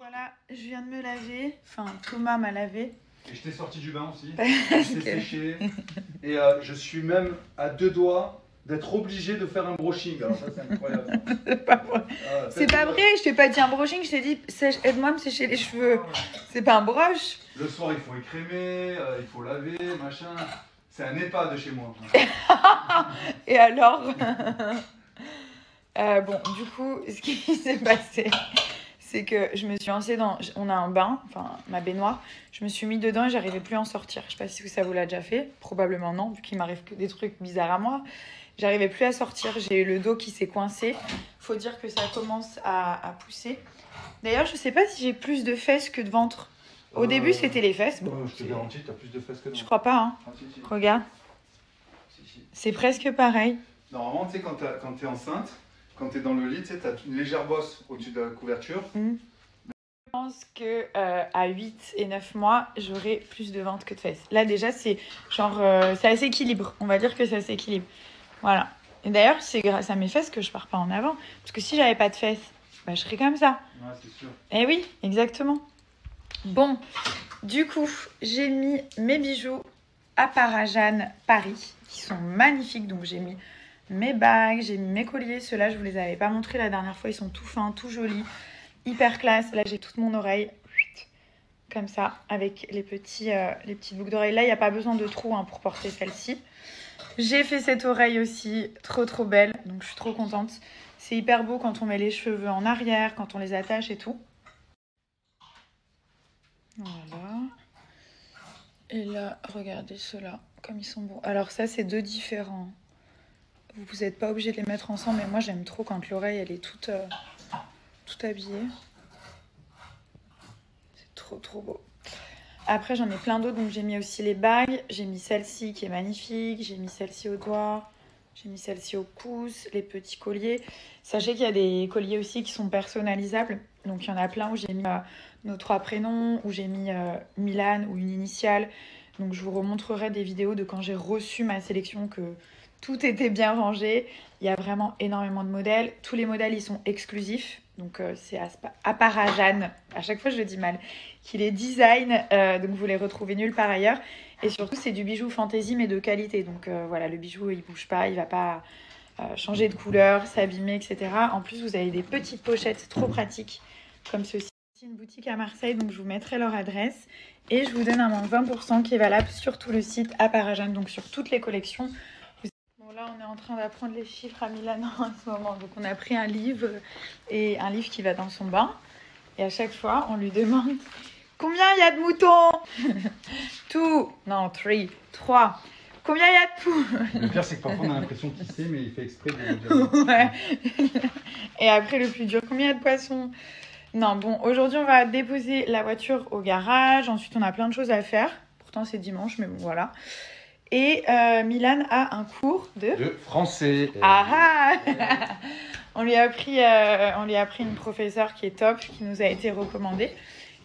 Voilà, je viens de me laver. Enfin, Thomas m'a lavé. Et je t'ai sorti du bain aussi. Je t'ai séché. Et je suis même à 2 doigts d'être obligé de faire un brushing. Alors ça, c'est incroyable. C'est pas vrai. C'est pas vrai, je t'ai pas dit un brushing, je t'ai dit aide-moi à me sécher les cheveux. C'est pas un brush. Le soir, il faut écrémer, il faut laver, machin. C'est un EHPAD de chez moi. Et alors bon, du coup, ce qui s'est passé, c'est que je me suis lancée dans... On a un bain, enfin ma baignoire. Je me suis mis dedans et j'arrivais plus à en sortir. Je sais pas si ça vous l'a déjà fait. Probablement non, vu qu'il m'arrive que des trucs bizarres à moi. J'arrivais plus à sortir. J'ai eu le dos qui s'est coincé. Faut dire que ça commence à pousser. D'ailleurs, je sais pas si j'ai plus de fesses que de ventre. Au début, c'était les fesses. Bon, je te garantis, tu as plus de fesses que de ventre. Je crois pas, hein. Ah, si, si. Regarde. Si. C'est presque pareil. Normalement, tu sais, quand tu es enceinte, quand tu es dans le lit, tu sais, as une légère bosse au-dessus de la couverture. Je pense que à 8 et 9 mois, j'aurai plus de ventre que de fesses. Là, déjà, c'est genre... ça s'équilibre. On va dire que ça s'équilibre. Voilà. Et d'ailleurs, c'est grâce à mes fesses que je pars pas en avant. Parce que si j'avais pas de fesses, bah, je serais comme ça. Ouais, c'est sûr. Eh oui, exactement. Bon, du coup, j'ai mis mes bijoux à Parajan Paris, qui sont magnifiques. Donc, j'ai mis mes bagues, j'ai mis mes colliers. Ceux-là, je vous les avais pas montrés la dernière fois. Ils sont tout fins, tout jolis, hyper classe. Là, j'ai toute mon oreille, comme ça, avec les petites boucles d'oreilles. Là, il n'y a pas besoin de trous pour porter celle-ci. J'ai fait cette oreille aussi, trop belle. Donc, je suis trop contente. C'est hyper beau quand on met les cheveux en arrière, quand on les attache et tout. Voilà. Et là, regardez ceux-là, comme ils sont beaux. Alors ça, c'est deux différents. Vous n'êtes pas obligé de les mettre ensemble, mais moi, j'aime trop quand l'oreille, elle est toute habillée. C'est trop beau. Après, j'en ai plein d'autres, donc j'ai mis aussi les bagues. J'ai mis celle-ci qui est magnifique. J'ai mis celle-ci au doigt. J'ai mis celle-ci au pouce, les petits colliers. Sachez qu'il y a des colliers aussi qui sont personnalisables. Donc, il y en a plein où j'ai mis nos 3 prénoms, où j'ai mis Milan ou une initiale. Donc, je vous remontrerai des vidéos de quand j'ai reçu ma sélection, que tout était bien rangé. Il y a vraiment énormément de modèles. Tous les modèles, ils sont exclusifs. Donc, c'est à Parajan, à chaque fois je le dis mal, qui les design. Donc, vous les retrouvez nulle part ailleurs. Et surtout, c'est du bijou fantaisie, mais de qualité. Donc, voilà, le bijou, il bouge pas, il va pas changer de couleur, s'abîmer, etc. En plus, vous avez des petites pochettes trop pratiques, comme ceci. C'est une boutique à Marseille, donc je vous mettrai leur adresse. Et je vous donne un moins 20% qui est valable sur tout le site à Parajan, donc sur toutes les collections. Bon, là, on est en train d'apprendre les chiffres à Milano en ce moment. Donc, on a pris un livre, et un livre qui va dans son bain. Et à chaque fois, on lui demande... Combien il y a de moutons? 2, non, 3. Combien il y a de poules? Le pire, c'est que parfois on a l'impression qu'il sait, mais il fait exprès de le dire. Ouais. Et après, le plus dur, combien il y a de poissons? Non, bon, aujourd'hui, on va déposer la voiture au garage. Ensuite, on a plein de choses à faire. Pourtant, c'est dimanche, mais bon, voilà. Et Milan a un cours de français. Ah ah. On lui a pris une professeure qui est top, qui nous a été recommandée.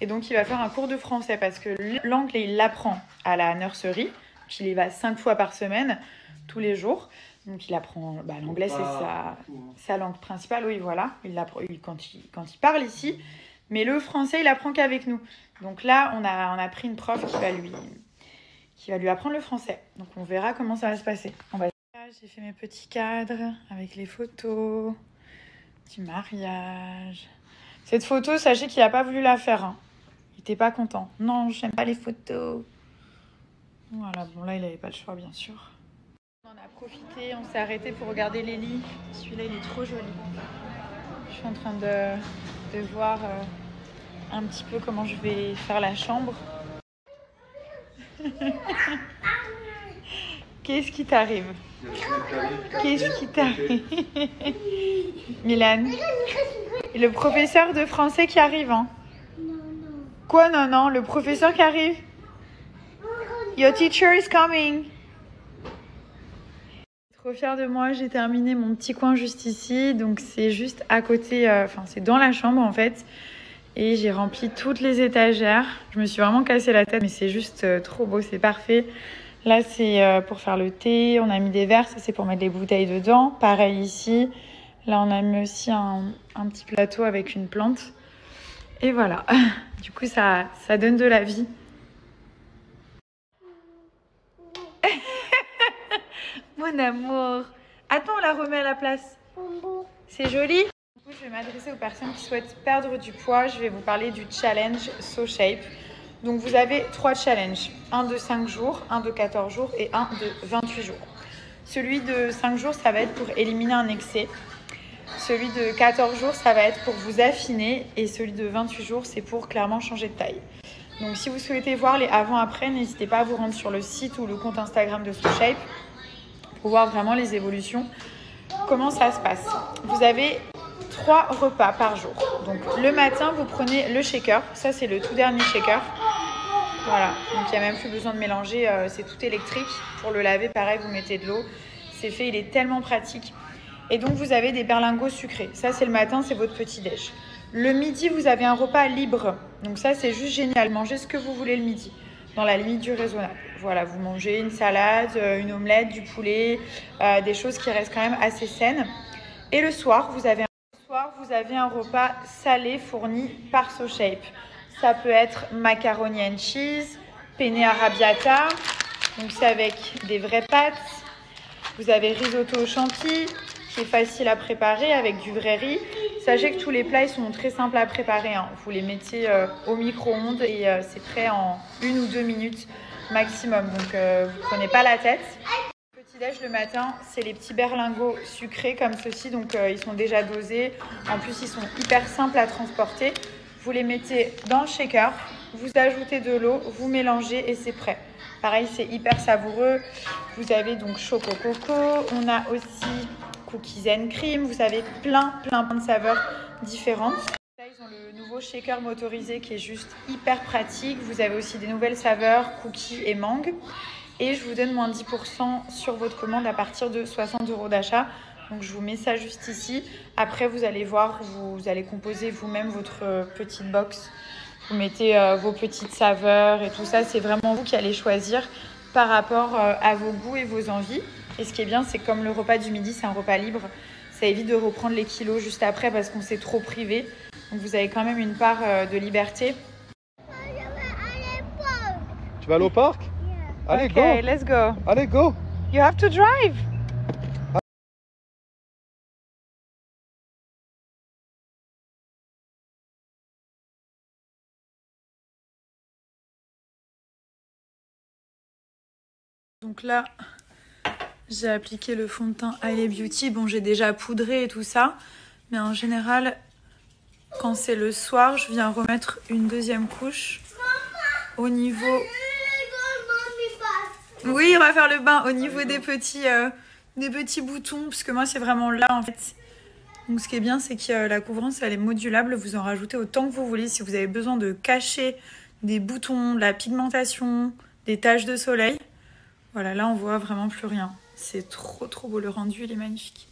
Et donc, il va faire un cours de français parce que l'anglais, il l'apprend à la nursery. Donc, il y va 5 fois par semaine, tous les jours. Donc, il apprend... l'anglais, c'est sa langue principale. Oui, voilà. Il l'apprend quand il parle ici. Mais le français, il apprend qu'avec nous. Donc là, on a pris une prof qui va lui apprendre le français. Donc, on verra comment ça va se passer. J'ai fait mes petits cadres avec les photos du mariage. Cette photo, sachez qu'il n'a pas voulu la faire. Il n'était pas content. Non, j'aime pas les photos. Voilà, bon là, il n'avait pas le choix, bien sûr. On en a profité, on s'est arrêté pour regarder les lits. Celui-là, il est trop joli. Je suis en train de voir un petit peu comment je vais faire la chambre. Qu'est-ce qui t'arrive? Qu'est-ce qui t'arrive? Milan, le professeur de français qui arrive, hein? Non. Quoi, non? Le professeur qui arrive? Your teacher is coming. Trop fière de moi, j'ai terminé mon petit coin juste ici. Donc c'est juste à côté, c'est dans la chambre en fait. Et j'ai rempli toutes les étagères. Je me suis vraiment cassé la tête, mais c'est juste trop beau, c'est parfait. Là, c'est pour faire le thé. On a mis des verres, ça c'est pour mettre les bouteilles dedans. Pareil ici. Là, on a mis aussi un petit plateau avec une plante. Et voilà, du coup ça donne de la vie. Mon amour. Attends, on la remet à la place. C'est joli. Du coup, je vais m'adresser aux personnes qui souhaitent perdre du poids. Je vais vous parler du challenge SoShape. Donc vous avez 3 challenges. Un de 5 jours, un de 14 jours et un de 28 jours. Celui de 5 jours, ça va être pour éliminer un excès. Celui de 14 jours, ça va être pour vous affiner. Et celui de 28 jours, c'est pour clairement changer de taille. Donc si vous souhaitez voir les avant-après, n'hésitez pas à vous rendre sur le site ou le compte Instagram de SoShape pour voir vraiment les évolutions. Comment ça se passe? Vous avez 3 repas par jour. Donc le matin, vous prenez le shaker. Ça, c'est le tout dernier shaker. Voilà, donc il n'y a même plus besoin de mélanger, c'est tout électrique. Pour le laver, pareil, vous mettez de l'eau. C'est fait, il est tellement pratique. Et donc vous avez des berlingots sucrés. Ça, c'est le matin, c'est votre petit-déj. Le midi, vous avez un repas libre. Donc ça, c'est juste génial. Mangez ce que vous voulez le midi, dans la limite du raisonnable. Voilà, vous mangez une salade, une omelette, du poulet, des choses qui restent quand même assez saines. Et le soir, vous avez un repas salé fourni par SoShape. Ça peut être macaroni and cheese, penne arrabbiata, donc c'est avec des vraies pâtes. Vous avez risotto aux champis, qui est facile à préparer avec du vrai riz. Sachez que tous les plats ils sont très simples à préparer, hein. Vous les mettez au micro-ondes et c'est prêt en 1 ou 2 minutes maximum. Donc vous ne prenez pas la tête. Le petit-déj le matin, c'est les petits berlingots sucrés comme ceci. Donc ils sont déjà dosés. En plus, ils sont hyper simples à transporter. Vous les mettez dans le shaker, vous ajoutez de l'eau, vous mélangez et c'est prêt. Pareil, c'est hyper savoureux. Vous avez donc choco coco. On a aussi cookies and cream. Vous avez plein de saveurs différentes. Là, ils ont le nouveau shaker motorisé qui est juste hyper pratique. Vous avez aussi des nouvelles saveurs, cookies et mangue. Et je vous donne moins 10% sur votre commande à partir de 60 € d'achat. Donc je vous mets ça juste ici. Après, vous allez voir, vous allez composer vous-même votre petite box. Vous mettez vos petites saveurs et tout ça. C'est vraiment vous qui allez choisir par rapport à vos goûts et vos envies. Et ce qui est bien, c'est que comme le repas du midi, c'est un repas libre, ça évite de reprendre les kilos juste après parce qu'on s'est trop privé. Donc vous avez quand même une part de liberté. Tu vas aller au parc? Allez, Ok, go! let's go. Allez, go! You have to drive. Donc là, j'ai appliqué le fond de teint Hailey Beauty. Bon, j'ai déjà poudré et tout ça. Mais en général, quand c'est le soir, je viens remettre une deuxième couche au niveau... Oui, on va faire le bain au niveau des petits boutons. Parce que moi, c'est vraiment là, en fait. Donc, ce qui est bien, c'est que la couvrance, elle est modulable. Vous en rajoutez autant que vous voulez. Si vous avez besoin de cacher des boutons, de la pigmentation, des taches de soleil. Voilà, là, on voit vraiment plus rien. C'est trop beau. Le rendu, il est magnifique.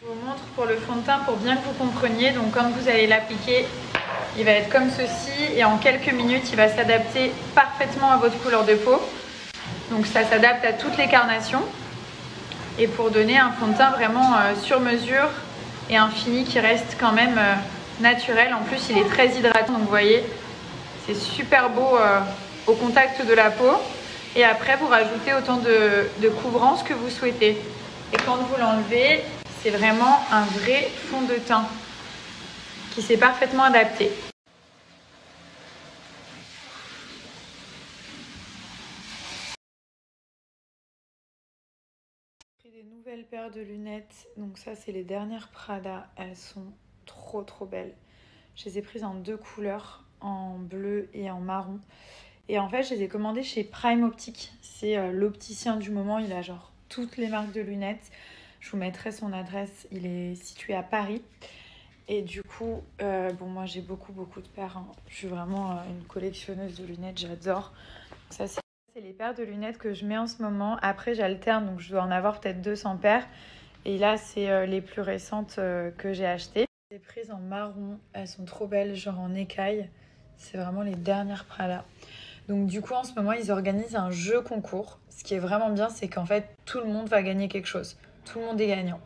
Je vous montre pour le fond de teint pour bien que vous compreniez. Donc, quand vous allez l'appliquer, il va être comme ceci. Et en quelques minutes, il va s'adapter parfaitement à votre couleur de peau. Donc, ça s'adapte à toutes les carnations. Et pour donner un fond de teint vraiment sur mesure et un fini qui reste quand même naturel. En plus, il est très hydratant. Donc, vous voyez, c'est super beau au contact de la peau. Et après, vous rajoutez autant de couvrance que vous souhaitez. Et quand vous l'enlevez, c'est vraiment un vrai fond de teint qui s'est parfaitement adapté. J'ai pris des nouvelles paires de lunettes. Donc ça, c'est les dernières Prada. Elles sont trop belles. Je les ai prises en 2 couleurs, en bleu et en marron. Et en fait, je les ai commandées chez Prime Optique. C'est l'opticien du moment. Il a genre toutes les marques de lunettes. Je vous mettrai son adresse. Il est situé à Paris. Et du coup, bon, moi j'ai beaucoup de paires, hein. Je suis vraiment une collectionneuse de lunettes, j'adore. Ça, c'est les paires de lunettes que je mets en ce moment. Après, j'alterne, donc je dois en avoir peut-être 200 paires. Et là, c'est les plus récentes que j'ai achetées. Les prises en marron, elles sont trop belles, genre en écaille. C'est vraiment les dernières Prada. Donc du coup, en ce moment, ils organisent un jeu concours. Ce qui est vraiment bien, c'est qu'en fait, tout le monde va gagner quelque chose. Tout le monde est gagnant.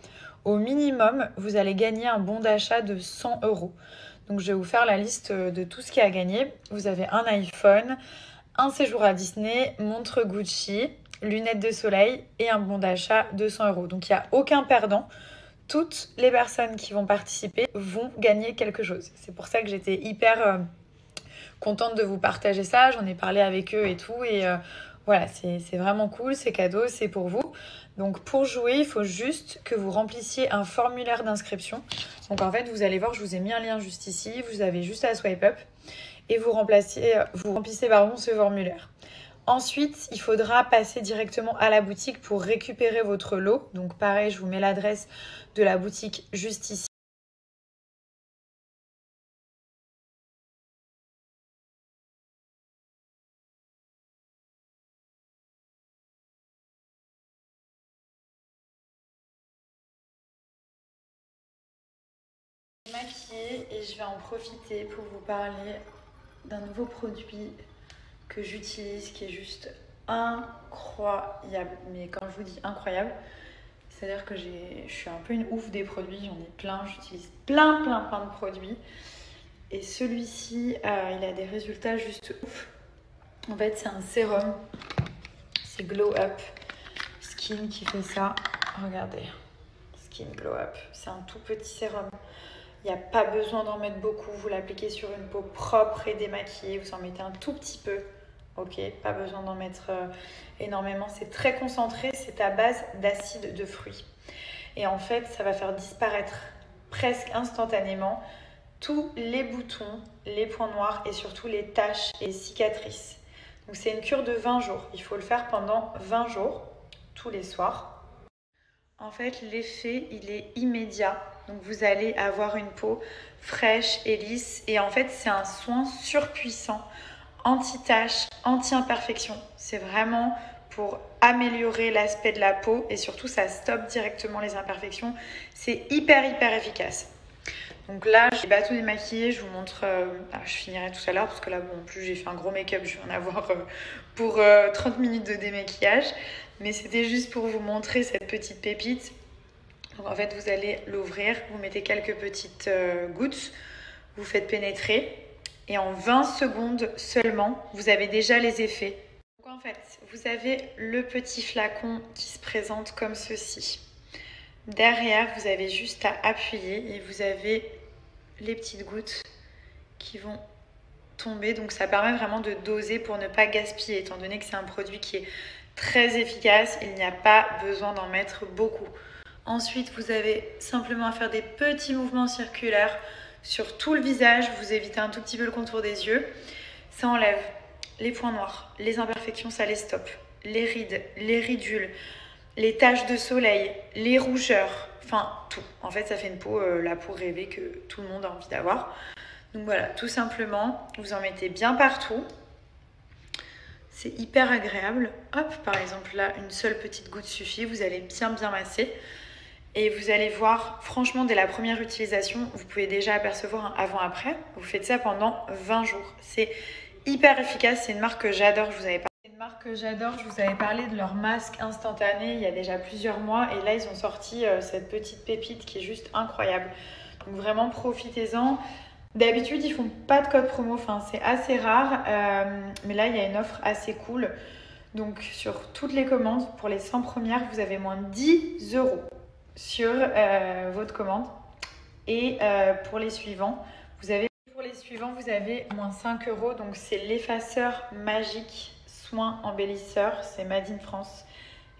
Au minimum, vous allez gagner un bon d'achat de 100 €. Donc je vais vous faire la liste de tout ce qui est à gagner. Vous avez un iPhone, un séjour à Disney, montre Gucci, lunettes de soleil et un bon d'achat de 100 €. Donc il n'y a aucun perdant. Toutes les personnes qui vont participer vont gagner quelque chose. C'est pour ça que j'étais hyper contente de vous partager ça. J'en ai parlé avec eux et tout. Et voilà, c'est vraiment cool, c'est cadeau, c'est pour vous. Donc pour jouer, il faut juste que vous remplissiez un formulaire d'inscription. Donc en fait, vous allez voir, je vous ai mis un lien juste ici. Vous avez juste à swipe up et vous remplissez ce formulaire. Ensuite, il faudra passer directement à la boutique pour récupérer votre lot. Donc pareil, je vous mets l'adresse de la boutique juste ici. Maquillée et je vais en profiter pour vous parler d'un nouveau produit que j'utilise qui est juste incroyable. Mais quand je vous dis incroyable, c'est-à-dire que je suis un peu une ouf des produits, j'en ai plein, j'utilise plein de produits. Et celui-ci, il a des résultats juste ouf. En fait, c'est un sérum, c'est Glow Up Skin qui fait ça. Regardez, Skin Glow Up, c'est un tout petit sérum. Il n'y a pas besoin d'en mettre beaucoup, vous l'appliquez sur une peau propre et démaquillée, vous en mettez un tout petit peu. Ok, pas besoin d'en mettre énormément, c'est très concentré, c'est à base d'acide de fruits. Et en fait, ça va faire disparaître presque instantanément tous les boutons, les points noirs et surtout les taches et cicatrices. Donc c'est une cure de 20 jours, il faut le faire pendant 20 jours, tous les soirs. En fait, l'effet, il est immédiat. Donc vous allez avoir une peau fraîche et lisse. Et en fait, c'est un soin surpuissant, anti-taches, anti-imperfection. C'est vraiment pour améliorer l'aspect de la peau et surtout, ça stoppe directement les imperfections. C'est hyper efficace. Donc là, je n'ai pas tout démaquillé, je vous montre, je finirai tout à l'heure parce que là, bon, en plus j'ai fait un gros make-up, je vais en avoir pour 30 minutes de démaquillage. Mais c'était juste pour vous montrer cette petite pépite. Donc en fait, vous allez l'ouvrir, vous mettez quelques petites gouttes, vous faites pénétrer et en 20 secondes seulement, vous avez déjà les effets. Donc en fait, vous avez le petit flacon qui se présente comme ceci. Derrière, vous avez juste à appuyer et vous avez les petites gouttes qui vont tomber. Donc ça permet vraiment de doser pour ne pas gaspiller, étant donné que c'est un produit qui est très efficace. Il n'y a pas besoin d'en mettre beaucoup. Ensuite, vous avez simplement à faire des petits mouvements circulaires sur tout le visage. Vous évitez un tout petit peu le contour des yeux. Ça enlève les points noirs, les imperfections, ça les stoppe. Les rides, les ridules, les taches de soleil, les rougeurs, enfin tout. En fait, ça fait une peau, la peau rêvée que tout le monde a envie d'avoir. Donc voilà, tout simplement, vous en mettez bien partout. C'est hyper agréable. Hop, par exemple là, une seule petite goutte suffit. Vous allez bien masser. Et vous allez voir, franchement, dès la première utilisation, vous pouvez déjà apercevoir un avant-après. Vous faites ça pendant 20 jours. C'est hyper efficace. C'est une marque que j'adore. Je vous avais parlé de leur masque instantané il y a déjà plusieurs mois. Et là, ils ont sorti cette petite pépite qui est juste incroyable. Donc vraiment, profitez-en. D'habitude, ils font pas de code promo. Enfin, c'est assez rare. Mais là, il y a une offre assez cool. Donc, sur toutes les commandes, pour les 100 premières, vous avez moins de 10 € sur votre commande. Et pour les suivants, vous avez moins 5 €. Donc, c'est l'effaceur magique soin embellisseur. C'est Made in France.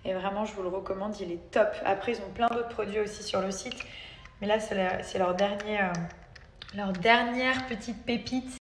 Et vraiment, je vous le recommande. Il est top. Après, ils ont plein d'autres produits aussi sur le site. Mais là, c'est leur dernière petite pépite.